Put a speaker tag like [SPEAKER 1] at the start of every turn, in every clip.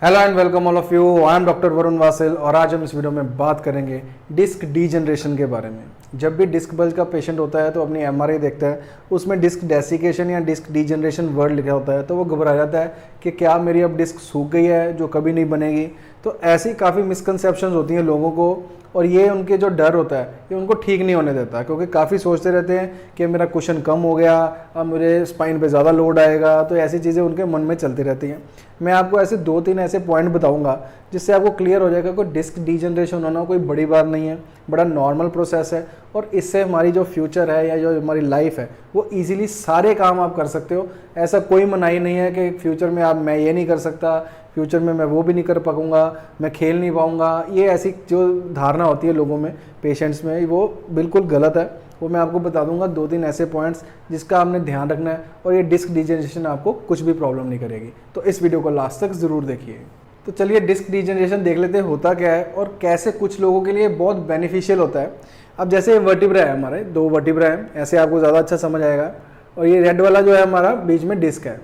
[SPEAKER 1] Hello and welcome all of you. I am doctor Varun Vasil और आज हम इस वीडियो में बात करेंगे डिस्क डीजनरेशन के बारे में। जब भी डिस्क बल्ज का पेशेंट होता है तो अपनी एमआरआई देखता है, उसमें डिस्क डेसिकेशन या डिस्क डीजनरेशन वर्ड लिखा होता है तो वो घबरा जाता है कि क्या मेरी अब डिस्क सूख गई है जो कभी नहीं बनेगी। तो ऐसी काफ़ी मिसकंसेप्शंस होती हैं लोगों को और ये उनके जो डर होता है ये उनको ठीक नहीं होने देता, क्योंकि काफ़ी सोचते रहते हैं कि मेरा कुशन कम हो गया, अब मेरे स्पाइन पे ज़्यादा लोड आएगा, तो ऐसी चीज़ें उनके मन में चलती रहती हैं। मैं आपको ऐसे 2-3 ऐसे पॉइंट बताऊंगा जिससे आपको क्लियर हो जाएगा कि डिस्क डीजनरेशन होना कोई बड़ी बात नहीं है, बड़ा नॉर्मल प्रोसेस है और इससे हमारी जो फ्यूचर है या जो हमारी लाइफ है वो इजीली सारे काम आप कर सकते हो। ऐसा कोई मनाही नहीं है कि फ्यूचर में मैं ये नहीं कर सकता, फ्यूचर में मैं वो भी नहीं कर पाऊंगा, मैं खेल नहीं पाऊंगा। ये ऐसी जो धारणा होती है लोगों में, पेशेंट्स में, वो बिल्कुल गलत है। वो मैं आपको बता दूंगा 2-3 ऐसे पॉइंट्स जिसका आपने ध्यान रखना है और ये डिस्क डीजनरेशन आपको कुछ भी प्रॉब्लम नहीं करेगी। तो इस वीडियो को लास्ट तक ज़रूर देखिए। तो चलिए डिस्क डीजनरेशन देख लेते हैं होता क्या है और कैसे कुछ लोगों के लिए बहुत बेनिफिशियल होता है। अब जैसे वर्टिब्रा है, हमारे 2 वर्टिब्रा हैं, ऐसे आपको ज़्यादा अच्छा समझ आएगा, और ये रेड वाला जो है हमारा बीच में डिस्क है।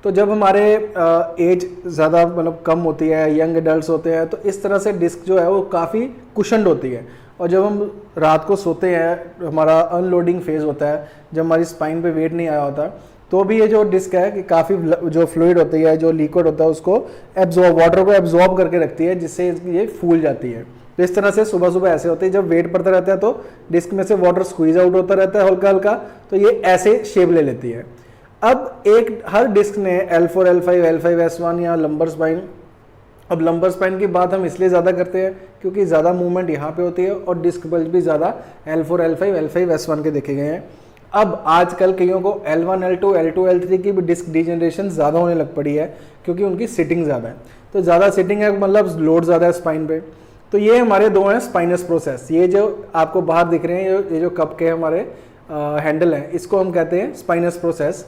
[SPEAKER 1] तो जब हमारे एज ज़्यादा मतलब कम होती है, यंग एडल्ट होते हैं, तो इस तरह से डिस्क जो है वो काफ़ी कुशन्ड होती है। और जब हम रात को सोते हैं, हमारा अनलोडिंग फेज़ होता है, जब हमारी स्पाइन पे वेट नहीं आया होता, तो भी ये जो डिस्क है कि काफ़ी जो फ्लूइड होती है, जो लिक्विड होता है, उसको एब्जॉर्ब, वाटर को एब्जॉर्ब करके रखती है, जिससे ये फूल जाती है। तो इस तरह से सुबह सुबह ऐसे होते हैं, जब वेट बढ़ता रहता है तो डिस्क में से वाटर स्क्वीज आउट होता रहता है हल्का हल्का, तो ये ऐसे शेप ले लेती है। अब हर डिस्क ने L4, L5, L5S1 या लंबर स्पाइन, अब लंबर स्पाइन की बात हम इसलिए ज़्यादा करते हैं क्योंकि ज़्यादा मूवमेंट यहाँ पे होती है और डिस्क बल्ज भी ज़्यादा L4, L5, L5S1 के देखे गए हैं। अब आजकल कईयों को L1, L2, L2, L3 की भी डिस्क डीजनरेशन ज़्यादा होने लग पड़ी है क्योंकि उनकी सिटिंग ज़्यादा है। तो ज़्यादा सिटिंग है मतलब लोड ज़्यादा है स्पाइन पे। तो ये हमारे 2 हैं स्पाइनस प्रोसेस। ये जो आपको बाहर दिख रहे हैं, ये जो कप के हमारे हैंडल हैं, इसको हम कहते हैं स्पाइनस प्रोसेस।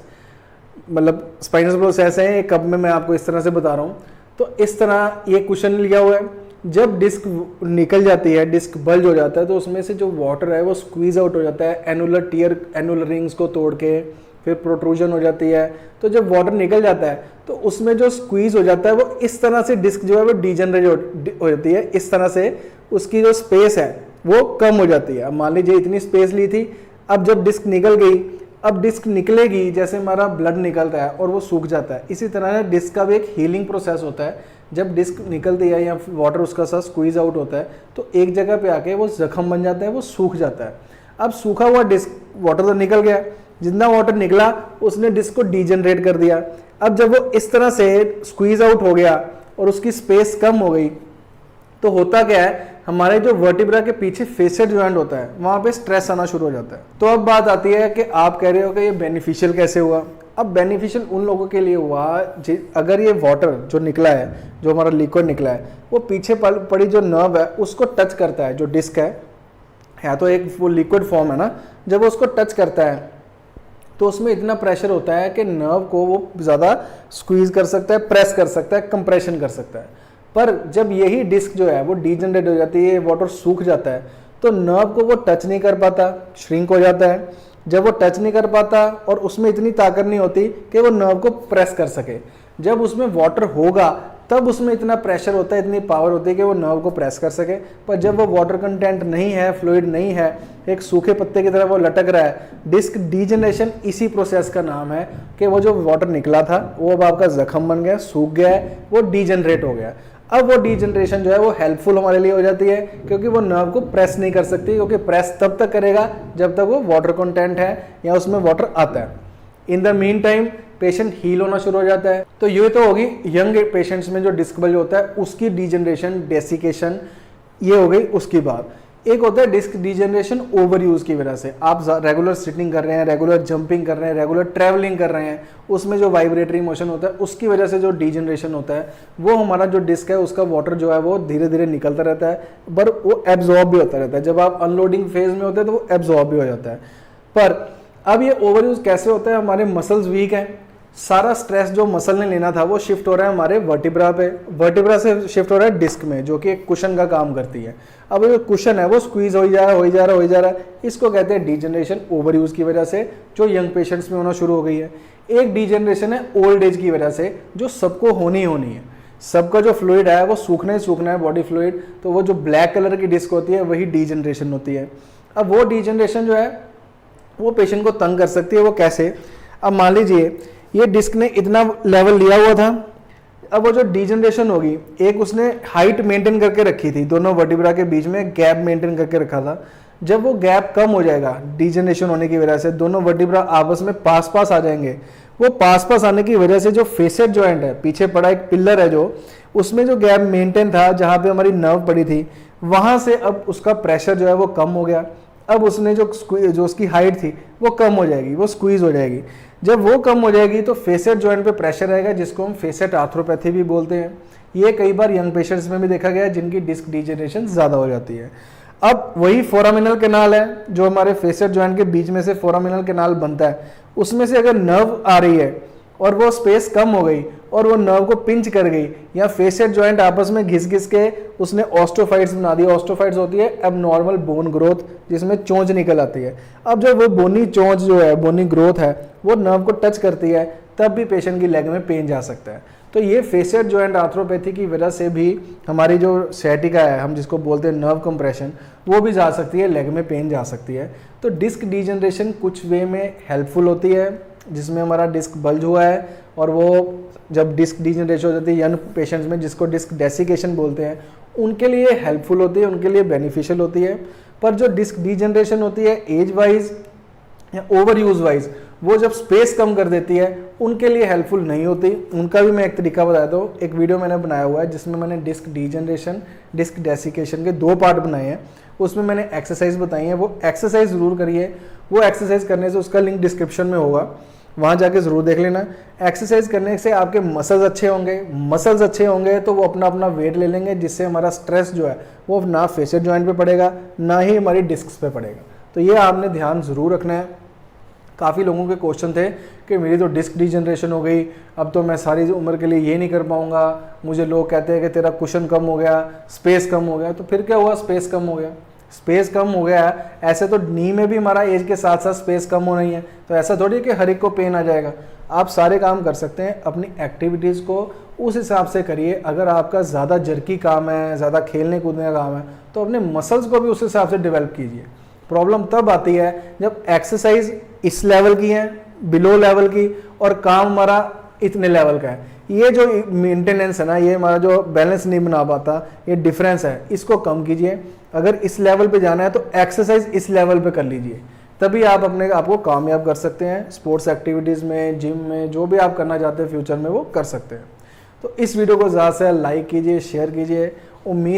[SPEAKER 1] मतलब स्पाइनस प्रोसेस है, एक कप में मैं आपको इस तरह से बता रहा हूँ। तो इस तरह ये कुशन लिया हुआ है। जब डिस्क निकल जाती है, डिस्क बल्ज हो जाता है, तो उसमें से जो वाटर है वो स्क्वीज आउट हो जाता है एनुलर टीयर, एनुलर रिंग्स को तोड़ के, फिर प्रोट्रूजन हो जाती है। तो जब वाटर निकल जाता है तो उसमें जो स्क्वीज हो जाता है वो इस तरह से डिस्क जो है वो डीजनरेट हो जाती है। इस तरह से उसकी जो स्पेस है वो कम हो जाती है। अब मान लीजिए इतनी स्पेस ली थी, अब जब डिस्क निकल गई, अब डिस्क निकलेगी, जैसे हमारा ब्लड निकलता है और वो सूख जाता है, इसी तरह डिस्क का भी एक हीलिंग प्रोसेस होता है। जब डिस्क निकलती है या वाटर उसका साथ स्क्वीज आउट होता है तो एक जगह पे आके वो जख्म बन जाता है, वो सूख जाता है। अब सूखा हुआ डिस्क, वाटर तो निकल गया, जितना वाटर निकला उसने डिस्क को डीजनरेट कर दिया। अब जब वो इस तरह से स्क्वीज आउट हो गया और उसकी स्पेस कम हो गई, तो होता क्या है, हमारे जो वर्टिब्रा के पीछे फेसेट जॉइंट होता है वहां पे स्ट्रेस आना शुरू हो जाता है। तो अब बात आती है कि आप कह रहे हो कि ये बेनिफिशियल कैसे हुआ। अब बेनिफिशियल उन लोगों के लिए हुआ अगर ये वाटर जो निकला है, जो हमारा लिक्विड निकला है, वो पीछे पड़ी जो नर्व है उसको टच करता है। जो डिस्क है तो एक वो लिक्विड फॉर्म है ना, जब वो उसको टच करता है तो उसमें इतना प्रेशर होता है कि नर्व को वो ज़्यादा स्क्वीज कर सकता है, प्रेस कर सकता है, कंप्रेशन कर सकता है। पर जब यही डिस्क जो है वो डीजनरेट हो जाती है, वाटर सूख जाता है, तो नर्व को वो टच नहीं कर पाता, श्रिंक हो जाता है। जब वो टच नहीं कर पाता और उसमें इतनी ताकत नहीं होती कि वो नर्व को प्रेस कर सके। जब उसमें वाटर होगा तब उसमें इतना प्रेशर होता है, इतनी पावर होती है कि वो नर्व को प्रेस कर सके। पर जब वो वाटर कंटेंट नहीं है, फ्लूइड नहीं है, एक सूखे पत्ते की तरह वो लटक रहा है, डिस्क डीजनरेशन इसी प्रोसेस का नाम है कि वो जो वाटर निकला था वो अब आपका जख्म बन गया, सूख गया है, वो डीजनरेट हो गया। अब वो डीजनरेशन जो है वो हेल्पफुल हमारे लिए हो जाती है क्योंकि वो नर्व को प्रेस नहीं कर सकती, क्योंकि प्रेस तब तक करेगा जब तक वो वाटर कंटेंट है या उसमें वाटर आता है। In the mean time patient heal होना शुरू हो जाता है। तो ये तो होगी यंग पेशेंट्स में जो डिस्क बल्ज होता है उसकी डीजनरेशन, डेसिकेशन, ये हो गई उसकी बात। एक होता है डिस्क डीजनरेशन ओवर यूज की वजह से। आप रेगुलर सिटिंग कर रहे हैं, रेगुलर जंपिंग कर रहे हैं, रेगुलर ट्रैवलिंग कर रहे हैं, उसमें जो वाइब्रेटरी मोशन होता है उसकी वजह से जो डीजनरेशन होता है, वो हमारा जो डिस्क है उसका वाटर जो है वो धीरे धीरे निकलता रहता है, पर वो एब्जॉर्ब भी होता रहता है। जब आप अनलोडिंग फेज में होते हैं तो वो एब्जॉर्ब भी हो जाता है। पर अब ये ओवर यूज कैसे होता है, हमारे मसल्स वीक हैं, सारा स्ट्रेस जो मसल ने लेना था वो शिफ्ट हो रहा है हमारे वर्टिब्रा पे, वर्टिब्रा से शिफ्ट हो रहा है डिस्क में, जो कि एक कुशन का काम करती है। अब ये कुशन है वो स्क्वीज हो जा रहा है, इसको कहते हैं डीजनरेशन ओवर यूज की वजह से, जो यंग पेशेंट्स में होना शुरू हो गई है। एक डीजनरेशन है ओल्ड एज की वजह से, जो सबको होनी है। सबका जो फ्लूइड है वो सूखना ही सूखना है, बॉडी फ्लूइड, तो वो जो ब्लैक कलर की डिस्क होती है वही डीजनरेशन होती है। अब वो डीजनरेशन जो है वो पेशेंट को तंग कर सकती है। वो कैसे? अब मान लीजिए ये डिस्क ने इतना लेवल लिया हुआ था, अब वो जो डीजनरेशन होगी, एक उसने हाइट मेंटेन करके रखी थी, दोनों वर्टिब्रा के बीच में गैप मेंटेन करके रखा था। जब वो गैप कम हो जाएगा डीजनरेशन होने की वजह से, दोनों वर्टिब्रा आपस में पास पास आ जाएंगे। वो पास पास आने की वजह से जो फेसेट जॉइंट है, पीछे पड़ा एक पिलर है जो, उसमें जो गैप मेंटेन था जहाँ पे हमारी नर्व पड़ी थी, वहाँ से अब उसका प्रेशर जो है वो कम हो गया। अब उसने जो उसकी हाइट थी वो कम हो जाएगी, वो स्क्वीज हो जाएगी। जब वो कम हो जाएगी तो फेसेट जॉइंट पे प्रेशर आएगा, जिसको हम फेसेट आर्थ्रोपैथी भी बोलते हैं। ये कई बार यंग पेशेंट्स में भी देखा गया है जिनकी डिस्क डीजनरेशन ज़्यादा हो जाती है। अब वही फोरामिनल कैनाल है जो हमारे फेसेट जॉइंट के बीच में से फोरामिनल कैनाल बनता है, उसमें से अगर नर्व आ रही है और वो स्पेस कम हो गई और वो नर्व को पिंच कर गई, या फेसेट जॉइंट आपस में घिस घिस के उसने ऑस्टोफाइट्स बना दी। ऑस्टोफाइट्स होती है एबनॉर्मल बोन ग्रोथ, जिसमें चोंच निकल आती है। अब जब वो बोनी चोंच जो है, बोनी ग्रोथ है, वो नर्व को टच करती है, तब भी पेशेंट की लेग में पेन जा सकता है। तो ये फेसेट जॉइंट आर्थ्रोपैथी की वजह से भी हमारी जो सैटिका है, हम जिसको बोलते हैं नर्व कंप्रेशन, वो भी जा सकती है, लेग में पेन जा सकती है। तो डिस्क डीजनरेशन कुछ वे में हेल्पफुल होती है, जिसमें हमारा डिस्क बल्ज हुआ है और वो जब डिस्क डीजनरेशन हो जाती है यंग पेशेंट्स में, जिसको डिस्क डेसिकेशन बोलते हैं, उनके लिए हेल्पफुल होती है, उनके लिए बेनिफिशियल होती है। पर जो डिस्क डीजनरेशन होती है एज वाइज या ओवर यूज वाइज, वो जब स्पेस कम कर देती है, उनके लिए हेल्पफुल नहीं होती। उनका भी मैं एक तरीका बताता हूँ। एक वीडियो मैंने बनाया हुआ है जिसमें मैंने डिस्क डीजनरेशन, डिस्क डेसिकेशन के 2 पार्ट बनाए हैं। उसमें मैंने एक्सरसाइज बताई है, वो एक्सरसाइज ज़रूर करिए। वो एक्सरसाइज करने से, उसका लिंक डिस्क्रिप्शन में होगा, वहाँ जाके ज़रूर देख लेना। एक्सरसाइज करने से आपके मसल्स अच्छे होंगे, मसल्स अच्छे होंगे तो वो अपना अपना वेट ले लेंगे, जिससे हमारा स्ट्रेस जो है वो ना फेसेट जॉइंट पे पड़ेगा, ना ही हमारी डिस्क्स पे पड़ेगा। तो ये आपने ध्यान ज़रूर रखना है। काफ़ी लोगों के क्वेश्चन थे कि मेरी तो डिस्क डीजनरेशन हो गई, अब तो मैं सारी उम्र के लिए ये नहीं कर पाऊँगा। मुझे लोग कहते हैं कि तेरा कुशन कम हो गया, स्पेस कम हो गया। तो फिर क्या हुआ? स्पेस कम हो गया, स्पेस कम हो गया है। ऐसे तो नी में भी हमारा एज के साथ साथ स्पेस कम हो रही है, तो ऐसा थोड़ी कि हर एक को पेन आ जाएगा। आप सारे काम कर सकते हैं, अपनी एक्टिविटीज़ को उस हिसाब से करिए। अगर आपका ज़्यादा जर्की काम है, ज़्यादा खेलने कूदने का काम है, तो अपने मसल्स को भी उस हिसाब से डेवलप कीजिए। प्रॉब्लम तब आती है जब एक्सरसाइज इस लेवल की है, बिलो लेवल की, और काम हमारा इतने लेवल का है। ये जो मेंटेनेंस है ना, ये हमारा जो बैलेंस नहीं बना पाता, ये डिफरेंस है, इसको कम कीजिए। अगर इस लेवल पे जाना है तो एक्सरसाइज इस लेवल पे कर लीजिए, तभी आप अपने आप को कामयाब कर सकते हैं। स्पोर्ट्स एक्टिविटीज़ में, जिम में, जो भी आप करना चाहते हैं फ्यूचर में, वो कर सकते हैं। तो इस वीडियो को ज़्यादा से ज़्यादा लाइक कीजिए, शेयर कीजिए। उम्मीद